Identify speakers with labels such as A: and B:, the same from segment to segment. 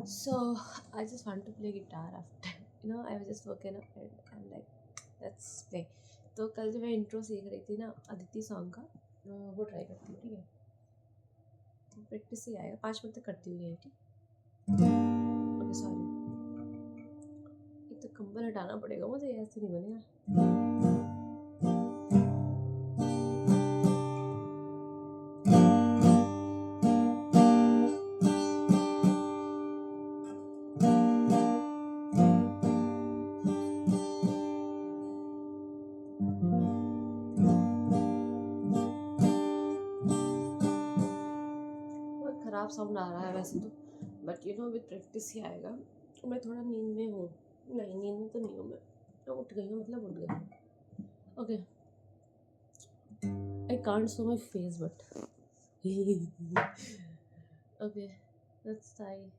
A: So I just want to play guitar after I was just working up and I'm like let's play. तो कल जब मैं intro सीख रही थी ना अदिति सॉन्ग का वो ट्राई करती हूँ ठीक है। प्रैक्टिस से ही आएगा 5 मिनट तक करती हूँ ये ठीक। ओके सॉरी एक तो कंबल हटाना पड़ेगा मुझे ऐसे नहीं बनेगा। बहुत ख़राब साउंड आ रहा है वैसे तो बट विद प्रैक्टिस ही आएगा। मैं थोड़ा नींद में हूँ। नहीं नींद में तो नहीं हूँ मैं उठ गई हूँ मतलब उठ गई। Okay I can't show my face but okay let's try.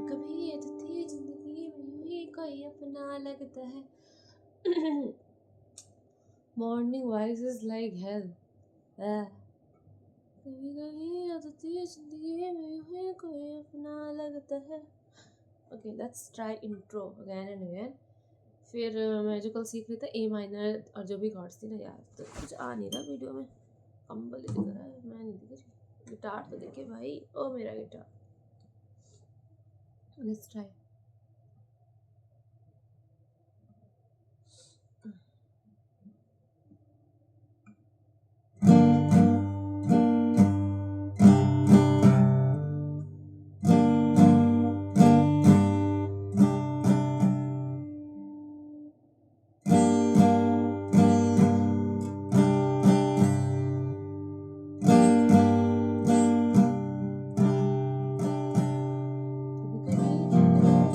A: कभी कभी ये तो थी जिंदगी में यूं ही कोई अपना लगता है। Morning voice is like hell. कभी कभी ये तो थी जिंदगी में यूं ही कोई अपना लगता है। Okay let's try intro again and again. फिर मैं जो कल सीख रही था ए माइनर और जो भी कॉर्ड्स थी ना यार तो कुछ आ नहीं रहा वीडियो में। कंबल ही दिख रहा है मैं नहीं दिख रही। गिटार तो देखे भाई ओ मेरा गिटार। Let's try. कभी कभी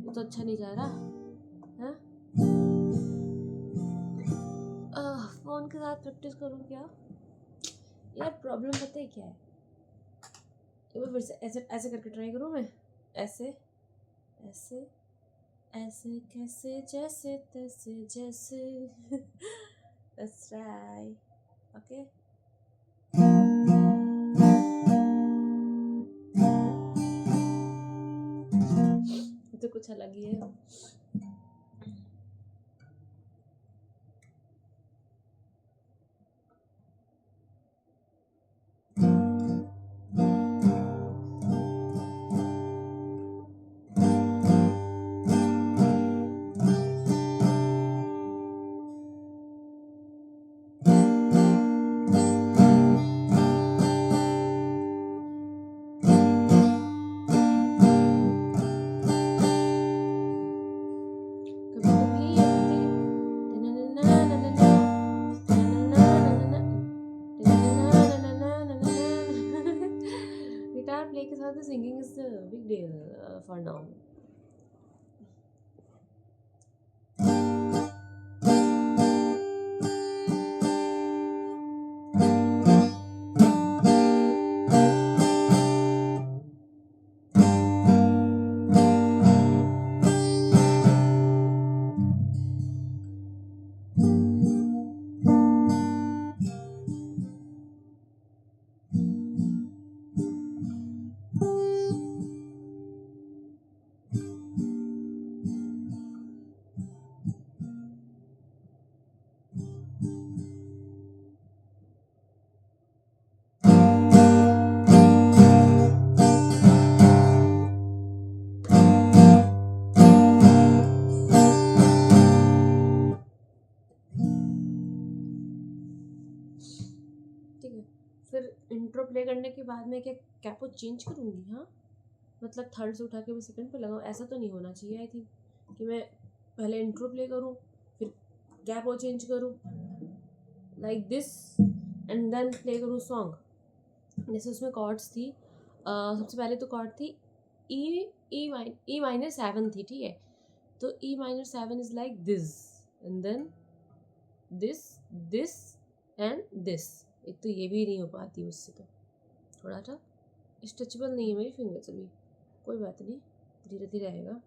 A: ये तो अच्छा नहीं जा रहा है। फ़ोन के साथ प्रैक्टिस करूँ क्या यार? प्रॉब्लम पता है क्या है? तो मैं फिर से ऐसे ऐसे करके ट्राई करूँ मैं, ऐसे ऐसे ऐसे कैसे जैसे तैसे जैसे that's right. Okay. तो कुछ अलग ही है। गिटार प्ले के साथ singing is big deal for now. ठीक है, फिर इंट्रो प्ले करने के बाद में क्या कैपो चेंज करूँगी? हाँ, मतलब थर्ड से उठा के मैं सेकंड पे लगाऊँ, ऐसा तो नहीं होना चाहिए आई थिंक, कि मैं पहले इंट्रो प्ले करूँ फिर कैपो चेंज करूँ like this and then play करूँ सॉन्ग। जैसे उसमें कॉर्ड्स थी, सबसे पहले तो कॉर्ड थी ई माइनर 7 थी, ठीक है? तो E minor 7 is like this and then this this and this. एक तो ये भी नहीं हो पाती मुझसे, तो थोड़ा सा स्ट्रेचेबल नहीं है मेरी फिंगर्स अभी, कोई बात नहीं, धीरे धीरे आएगा।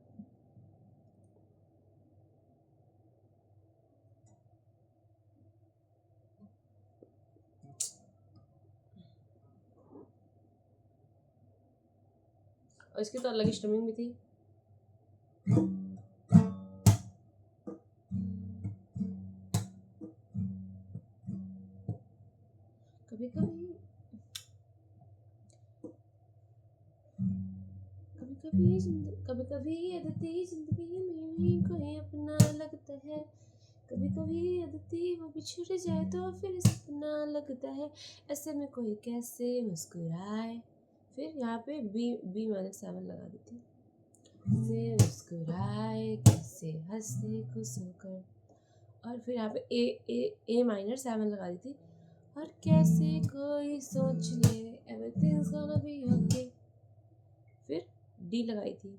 A: और इसकी तो अलग ही स्ट्रमिंग भी थी। कभी कभी कभी कभी अदती जिंदगी में भी कोई अपना लगता है, कभी कभी अदती वो बिछड़ जाए तो फिर सपना लगता है, ऐसे में कोई कैसे मुस्कुराए। फिर यहाँ पे बी माइनर 7 लगा देती, से मुस्कुराए कैसे हंसे खुश होकर, और फिर यहाँ पे ए माइनर 7 लगा दी थी, और कैसे कोई सोच ले एवरीथिंग्स गोना बी ओके। फिर डी लगाई थी,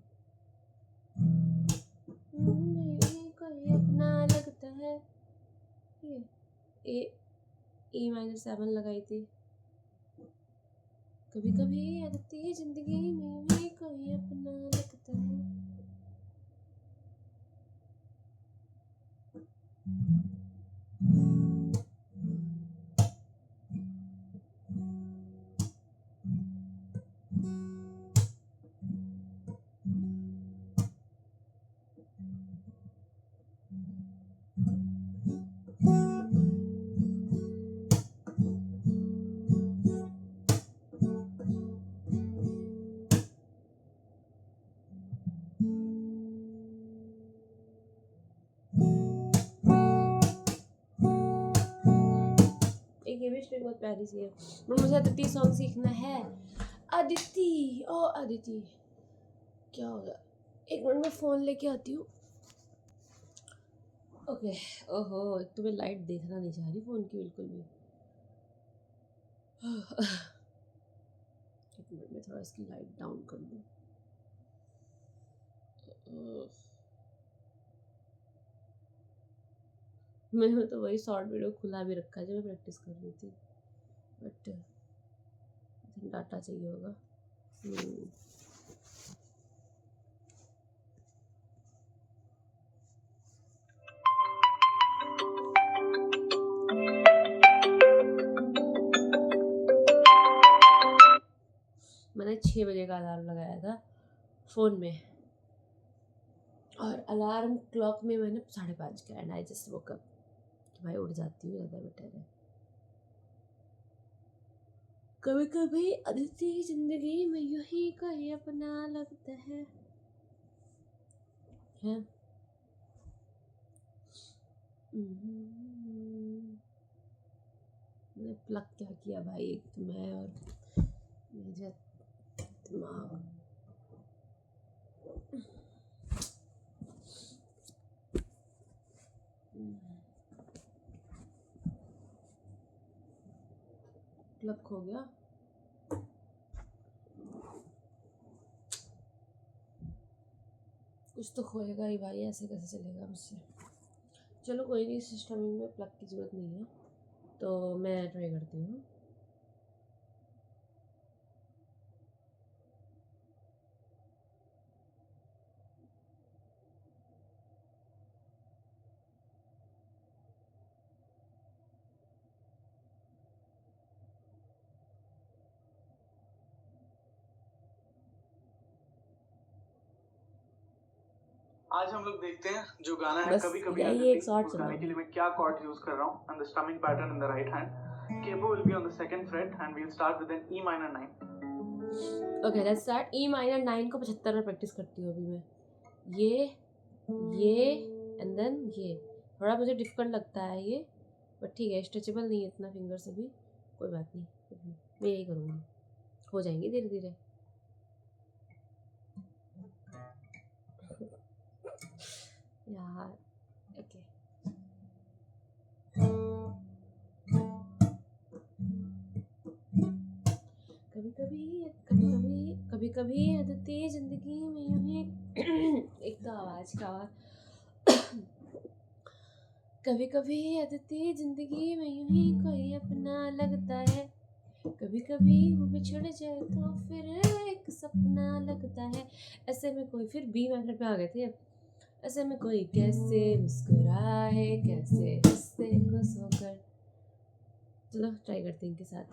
A: कोई अपना लगता है, ए माइनर 7 लगाई थी। कभी कभी आती जिंदगी में भी कोई अपना लगता है। एक ये भी स्ट्रिंग बहुत प्यारी सी है, पर मुझे अदिति सॉन्ग सीखना है। अदिति, ओ अदिति, क्या होगा? एक मिनट में फ़ोन लेके आती हूँ। ओके। ओहो, एक तो मैं लाइट देखना नहीं चाह रही फ़ोन की बिल्कुल भी। एक मिनट में थोड़ा इसकी लाइट डाउन कर दूँ। मैंने तो वही शॉर्ट वीडियो खुला भी रखा है जब मैं प्रैक्टिस कर रही थी, बट आई थिंक डाटा चाहिए होगा। मैंने 6 बजे का अलार्म लगाया था फ़ोन में, और अलार्म क्लॉक में मैंने 5:30 किया, and I just woke up कि भाई उठ जाती हूँ, ज़्यादा बेटर है। कभी कभी अदिति जिंदगी में यूं ही कोई अपना लगता है। मैंने प्लग क्या किया भाई, एक तो मैं और मेरा दिमाग। प्लग खो गया। कुछ तो खोएगा ही भाई, ऐसे कैसे चलेगा मुझसे। चलो कोई नहीं, सिस्टम में प्लग की ज़रूरत नहीं है, तो मैं ट्राई करती हूँ।
B: आज हम लोग देखते हैं जो गाना है
A: बस
B: कभी कभी
A: यही एक शॉर्ट
B: उस
A: सुना।
B: गाने के लिए मैं क्या कॉर्ड यूज कर रहा हूँ, and the strumming pattern in the right hand. Capo will be on the second fret and we'll start with an E minor 9.
A: Okay let's start. E minor 9 को 75 में प्रैक्टिस करती हूँ अभी मैं। ये एंड देन ये थोड़ा मुझे डिफिकल्ट लगता है ये, बट ठीक है, स्ट्रेचेबल नहीं है इतना फिंगर से भी, कोई बात नहीं, मैं यही करूँगी, हो जाएंगे धीरे धीरे। यार ओके, कभी कभी अदिति जिंदगी में यूं ही एक तो आवाज का कभी कभी अदिति जिंदगी में यूं ही कोई अपना लगता है, कभी कभी वो बिछड़ जाए तो फिर एक सपना लगता है। ऐसे में कोई, फिर बी माइनर पे आ गए थे। ऐसे में कोई कैसे मुस्कुराए, कैसे हंसते खुश होकर। चलो ट्राई करते हैं इनके साथ।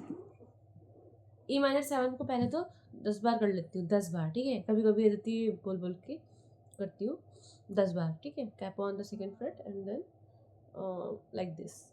A: E माइनर 7 को पहले तो 10 बार कर लेती हूँ, 10 बार, ठीक है। कभी कभी अदिति बोल बोल के करती हूँ 10 बार, ठीक है। Cap on the second fret and then like this.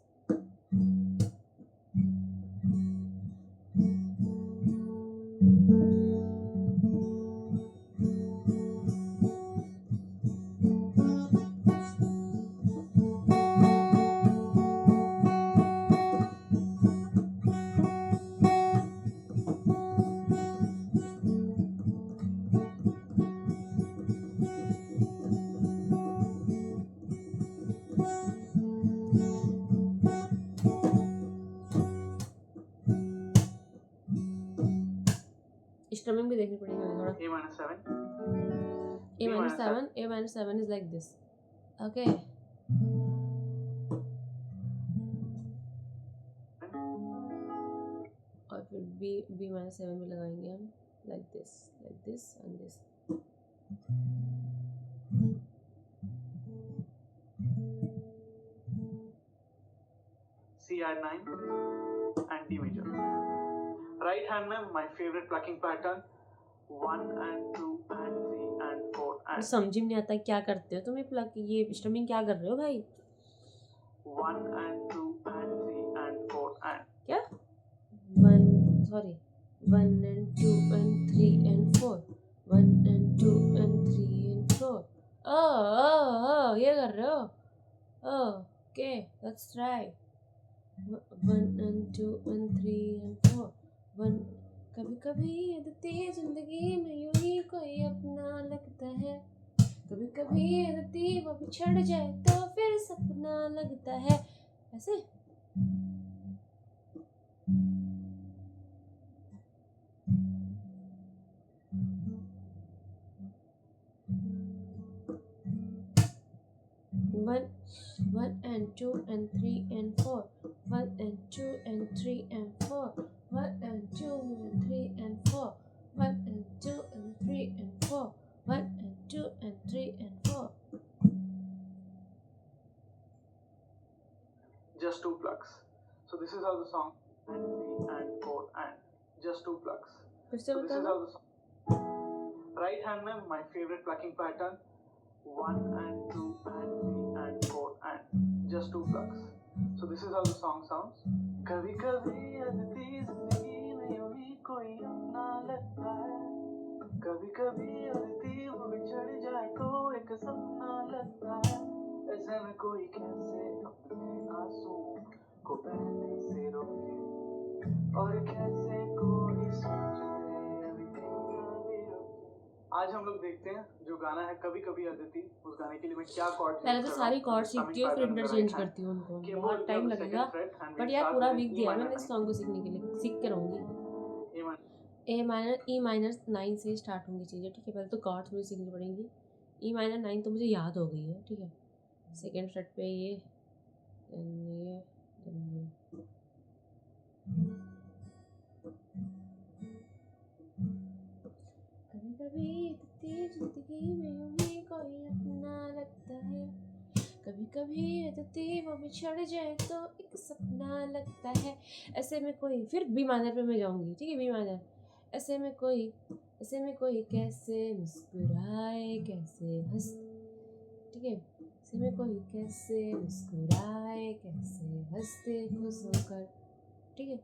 A: Strumming भी देखनी पड़ेगी थोड़ा।
B: A minor 7.
A: A minor 7 is like this, okay. और फिर B minor 7 में लगाएंगे हम like this and this।
B: C add 9 and D major. Right hand में my favorite plucking pattern 1 and 2 and 3 and 4 and
A: समझ में नहीं आता क्या करते हो तुम, ये स्ट्रमिंग क्या कर रहे हो भाई।
B: 1 and 2 and 3 and 4 and
A: क्या 1 and 2 and 3 and 4, 1 and 2 and 3 and 4। ओह ये कर रहे हो, okay let's try 1 and 2 and 3 and 4 1। कभी कभी अदिति जिंदगी में यूं ही कोई अपना लगता है, कभी कभी अदिति वो बिछड़ जाए तो फिर सपना लगता है। ऐसे 1 and 2 and 3 and 4. 1 and 2 and 3 and 4. 1 and 2 and 3 and 4. 1 and 2 and 3 and 4. 1 and 2 and 3 and 4.
B: Just two plucks. So this is how the song and 3 and 4 and just two plucks.
A: फिर से
B: So this is
A: बताना.
B: how the song. Right hand में my favorite plucking pattern 1 and 2 and 3 and 4 and just two plucks. So this is how the song sounds. कभी कभी अदिति जिंदगी में यूं ही कोई अपना लगता है. कभी कभी अदिति वो बिछड़ जाए तो एक सपना लगता है. ऐसे में कोई कैसे अपने आंसुओं को बहने से रोके और कैसे कोई सोच ले everything will be okay. आज हम लोग देखते हैं जो गाना है कभी कभी अदिति, उस गाने के लिए मैं क्या कॉर्ड
A: पहले तो सारी कॉर्ड सीखती हूँ, फिर इंटरचेंज करती हूँ उनको. बहुत टाइम लगेगा, बट यार पूरा वीक दिया है मैंने इस सॉन्ग को सीखने के लिए. सीख के रहूँगी. ए माइनर ई माइनर 9 से स्टार्ट होंगी चीज़ें, ठीक है. पहले तो कॉर्ड्स मुझे सीखनी पड़ेंगी. ई माइनर 9 तो मुझे याद हो गई है, ठीक है. सेकेंड फ्रेट पे ये, then ये, then ये. कभी कभी अदिति जिंदगी में यूं ही कोई अपना लगता है. कभी कभी अदिति वो बिछड़ जाए तो एक सपना लगता है. ऐसे में कोई, फिर बी माइनर पे मैं जाऊंगी, ठीक है. B minor. ऐसे में कोई कैसे मुस्कुराए कैसे हंस, ठीक है. ऐसे में कोई कैसे मुस्कुराए कैसे हंसते खुश होकर, ठीक है.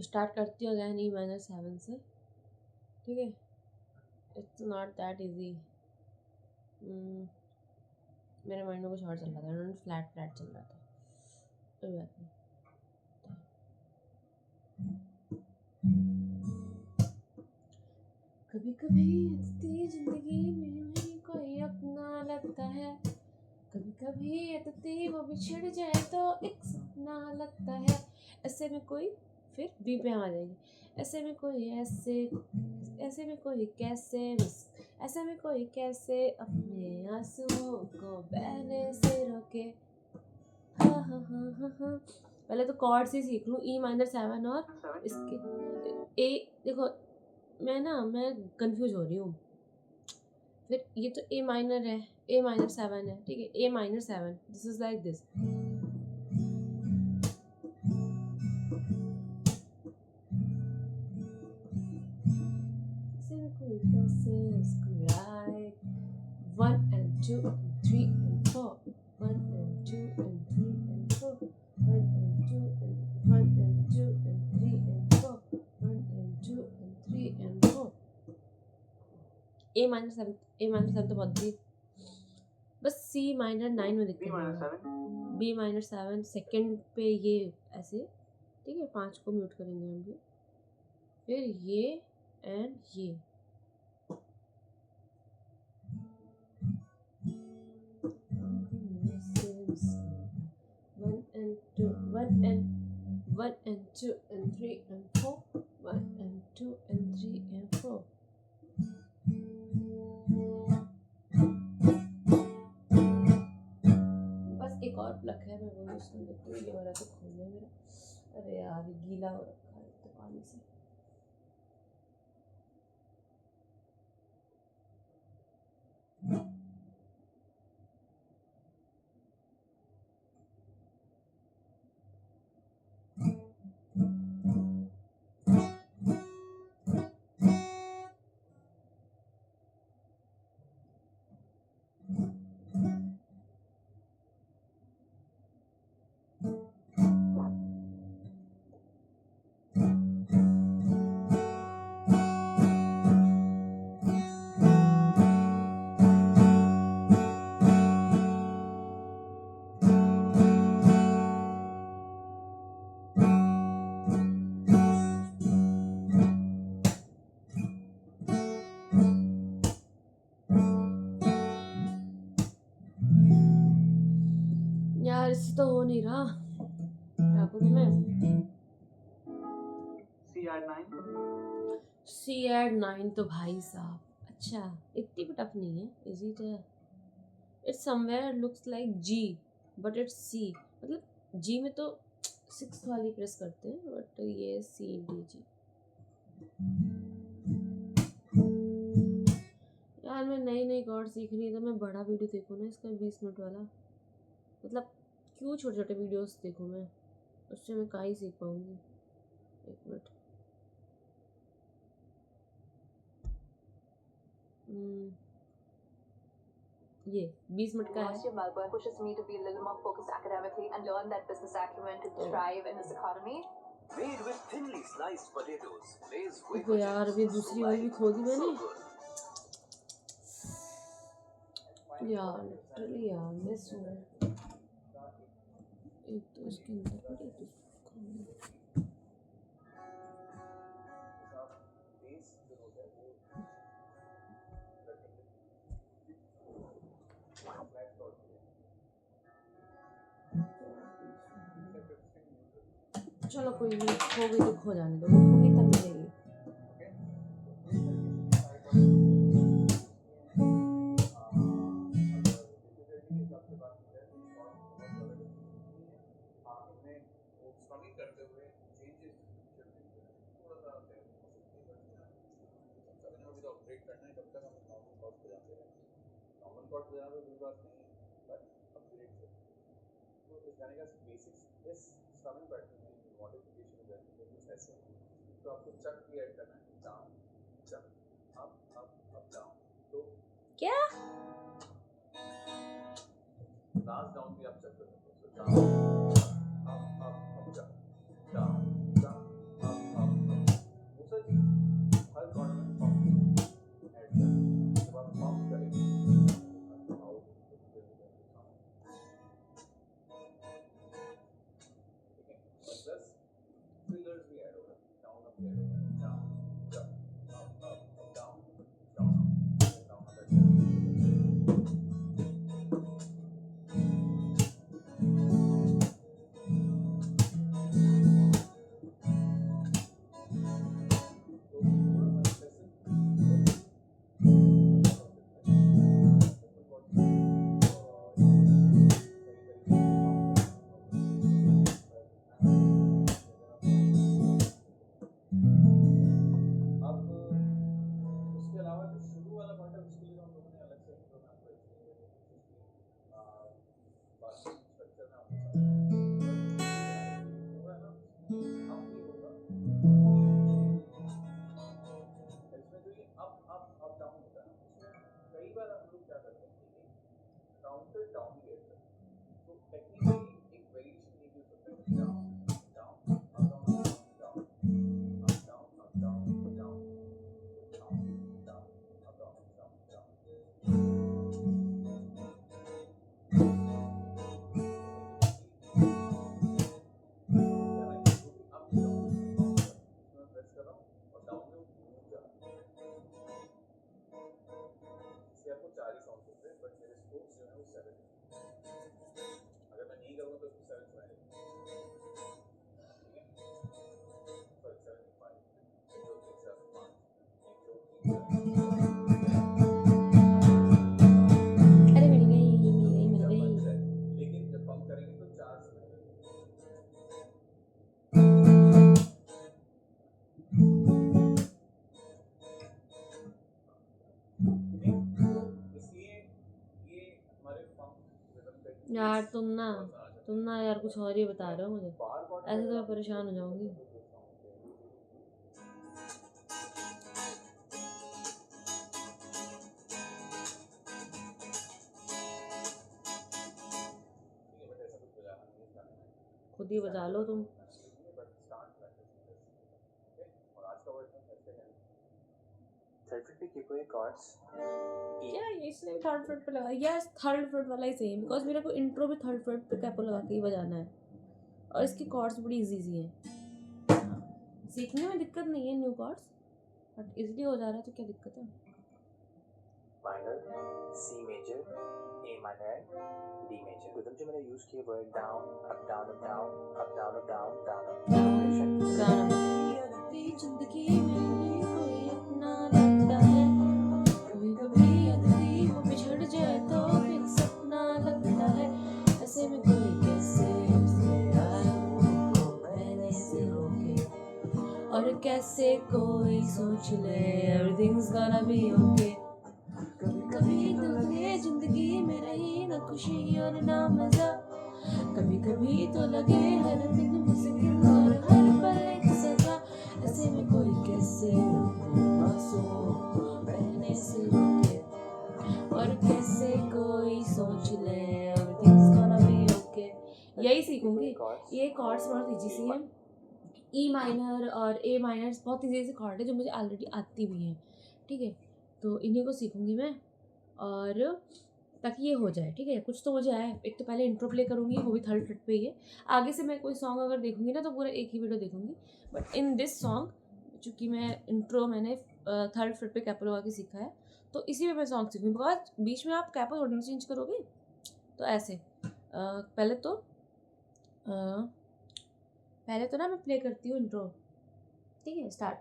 A: स्टार्ट करती हूँ अगैन ई माइनर 7 से, ठीक है. It's not that easy. मेरे माइंड में कुछ और चल रहा था, फ्लैट चल रहा था. कोई बात नहीं. कभी कभी अदिति जिंदगी में यूं ही कोई अपना लगता है. कभी कभी अदिति वो बिछड़ जाए तो एक सपना लगता है. ऐसे में कोई, फिर बी पे आ जाएगी. ऐसे में कोई ऐसे में कोई कैसे अपने आंसुओं को बहने से रोके. हाँ हाँ हाँ हाँ हाँ. पहले तो कॉर्ड से सीख लूँ. ई माइनर 7 और इसके ए. देखो मैं कंफ्यूज हो रही हूँ. फिर ये तो ए माइनर है, ए माइनर 7 है, ठीक है. ए minor 7, this is like this. कैसे मुस्कुराए. 1 and 2 and 3 and 4. 1 and 2 and 3 and 4. 1 and 2 and 1 and 2 and 3 and 4. 1 and 2 and 3 and 4. A minor 7 तो बहुत थी. बस सी माइनर 9 में दिक्कत है. बी माइनर 7 सेकंड पे ये ऐसे, ठीक है. 5 को म्यूट करेंगे हम भी. फिर ये एंड ये. One and 2 and 3 and 4. 1 and 2 and 3 and 4. बस एक और प्लग है, मैं वो यूज कर लेती हूँ. ये वाला तो खोलना है मेरा. अरे यार गीला हो रखा है तो पानी से. यार इससे तो हो नहीं रहा, क्या करूँ मैं?
B: C add 9.
A: C add 9 तो भाई साहब, अच्छा इतनी भी टफ नहीं है, इजी तो है। It's somewhere looks like G but it's C, मतलब G में तो 6th वाली प्रेस करते हैं, बट ये C D G। यार मैं नई नई कॉर्ड सीख रही हूँ तो मैं बड़ा वीडियो देखूँ ना इसका 20 मिनट वाला, मतलब क्यों छोटे छोटे वीडियोस देखूँ मैं, उससे मैं कहाँ ही सीख पाऊँगी। 1 मिनट। ये 20 मिनट का है।
C: University of Melbourne pushes me to be a little more focused academically and learn that business acumen to thrive in this economy.
D: Made with thinly sliced potatoes, Lay's
A: तो
D: wafer
A: यार
D: chips,
A: अभी
D: so
A: दूसरी वाली भी
D: light,
A: खो दी
D: so
A: मैंने
D: good.
A: यार, literally यार मिस हूँ। एक तो इसके अंदर पड़ी तो चलो कोई नहीं, खो गई तो खो जाने दो, उठूंगी तब मिलेगी। क्या?
D: Last down भी आप check कर सकते हो. So down, up, down, up. दूसरा चीज हर कॉर्ड में pump ऐड करें. जब आप pump करेंगे, out ठीक है. Plus fillers भी ऐड होगा. Down up भी ऐड होगा. Down, up, down,
A: अरे मिल गई।
D: लेकिन जब पंप करेंगे तो 4
A: यार तुम ना यार कुछ और ही बता रहे हो मुझे, ऐसे तो मैं परेशान हो जाऊंगी। खुद ही बता लो तुम। क्या इसने थर्ड फ्रेट पे लगा? यस, थर्ड फ्रेट वाला ही सेम, बिकॉज मेरे को इंट्रो भी थर्ड फ्रेट पे कैपो लगा के ही बजाना है, और इसकी कॉर्ड्स बड़ी इजी हैं। सीखने में दिक्कत नहीं है न्यू कॉर्ड्स, बट इजीली हो जा रहा है तो क्या दिक्कत है?
E: माइनर, सी मेजर, ए minor, D major. Rhythm जो मैंने use किए वो है down, up, down, up, down, up, down, up, down, down, up. Progression.
A: जिंदगी में कोई अपना लगता है, कभी कभी अगली वो बिछड़ जाए तो फिर सपना लगता है, ऐसे में कोई कैसे उसे रहने से रोके, और कैसे कोई सोच ले everything's gonna be okay। कभी कभी तो लगे जिंदगी में रही न खुशी और ना मजा, कभी कभी तो लगे हर दिन मुश्किल और हर पल एक सजा, ऐसे में कोई कैसे आंसू बहने से रोके, और कैसे कोई सोच ले everything's gonna be okay। यही सीखूंगी। ये कॉर्ड्स बहुत इजी सी हैं, ई माइनर और ए माइनर बहुत इजी से कॉर्ड है जो मुझे ऑलरेडी आती भी हैं, ठीक है। तो इन्हीं को सीखूंगी मैं, और ताकि ये हो जाए, ठीक है। कुछ तो मुझे आए, एक तो पहले इंट्रो प्ले करूँगी, वो भी थर्ड फ्रेट पे ही है। आगे से मैं कोई सॉन्ग अगर देखूँगी ना तो पूरा एक ही वीडियो देखूँगी, बट इन दिस सॉन्ग चूँकि मैंने थर्ड फ्रेट पे कैपो लगा के सीखा है, तो इसी में मैं सॉन्ग सीखूँगी। बिकॉज बीच में आप कैपो थोड़ा चेंज करोगे तो ऐसे पहले तो ना मैं प्ले करती हूँ इंट्रो, ठीक है। स्टार्ट।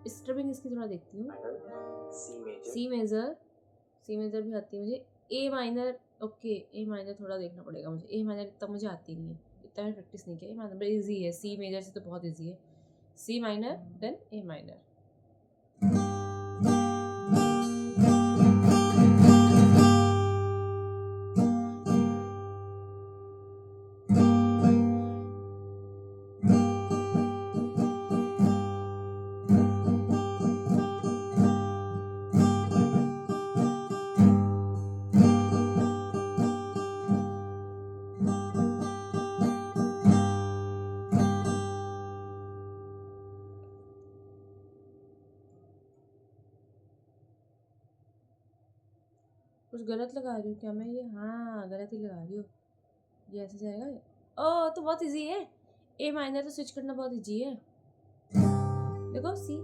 A: स्ट्रमिंग इसकी थोड़ा देखती हूँ। सी मेजर भी आती है मुझे। ए माइनर, ओके, ए माइनर थोड़ा देखना पड़ेगा मुझे। ए माइनर इतना मुझे आती नहीं है, इतना मैंने प्रैक्टिस नहीं किया। ए माइनर ईजी है, सी मेजर से तो बहुत ईजी है। C minor then A minor. कुछ गलत लगा रही हूँ क्या मैं? ये हाँ, गलत ही लगा रही हूँ। ये ऐसे जाएगा। ओह, तो बहुत इजी है। ए माइनर तो स्विच करना बहुत इजी है। देखो C,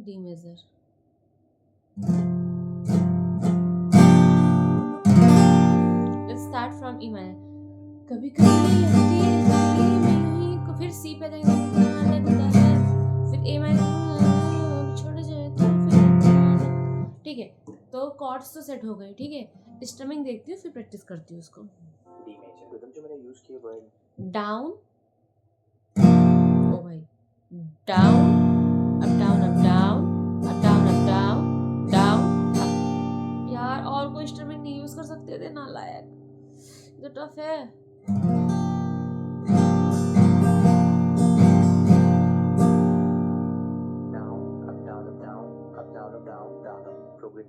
A: D major. Let's start from E minor। कभी कभी लगती है जिंदगी में यूं ही, फिर सी पे लगता है, फिर ए माइनर छोड़ जाए तो फिर, ठीक है। तो कॉर्ड्स तो सेट हो गए, ठीक है। स्ट्रमिंग देखती हूँ, फिर प्रैक्टिस करती हूँ उसको।
E: D major. रिदम जो मैंने यूज किए वो है
A: डाउन, ओ भाई, down, up down, up down, up down, up down, down, up. यार और कोई इंस्ट्रूमेंट नहीं यूज कर सकते थे? नालायक, ये तो टफ है।
E: Down, up down, up down, up down, up down, down, up. Progress.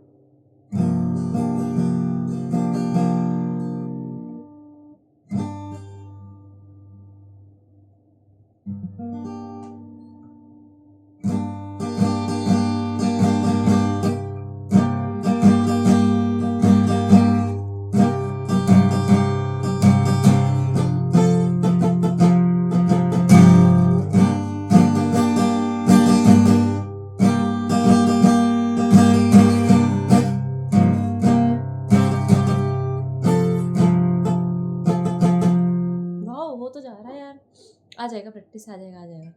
A: आ जाएगा, प्रैक्टिस आ जाएगा, आ जाएगा।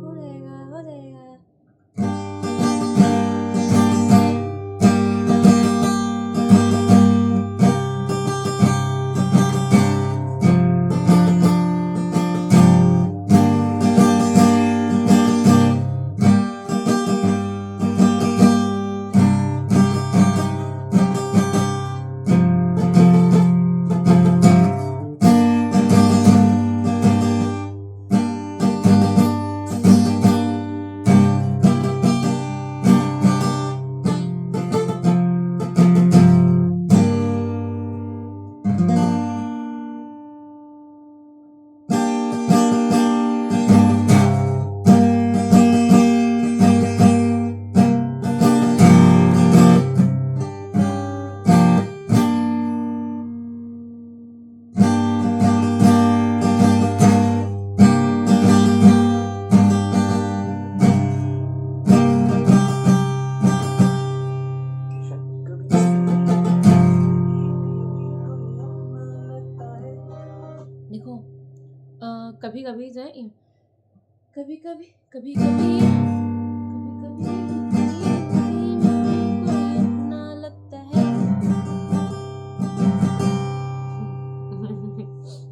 A: हो जाएगा, हो जाएगा। देखो कभी कभी जाए, कभी कभी कभी कभी कभी कभी कोई अपना लगता है।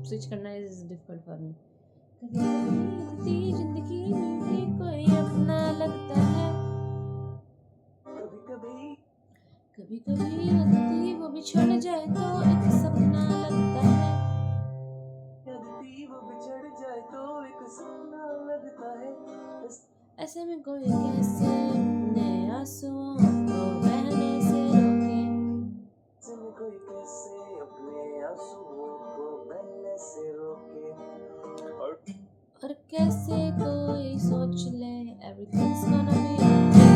A: स्विच करना इज डिफिकल्ट फॉर मी। कभी कभी जिंदगी में भी कोई अपना लगता है, कभी कभी लगती वो बिछड़ जाए तो एक सपना लगता है। ऐसे में कोई कैसे अपने आंसुओं को बहने से रोके, और कैसे कोई सोच ले everything's gonna be okay।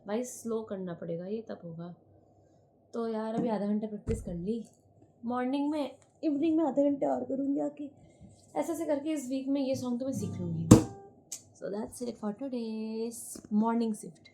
A: भाई स्लो करना पड़ेगा ये, तब होगा। तो यार अभी आधा घंटा प्रैक्टिस कर ली, मॉर्निंग में, इवनिंग में आधे घंटे और करूँगी आके। ऐसे ऐसे करके इस वीक में ये सॉन्ग तो मैं सीख लूँगी। So that's it for today's morning shift.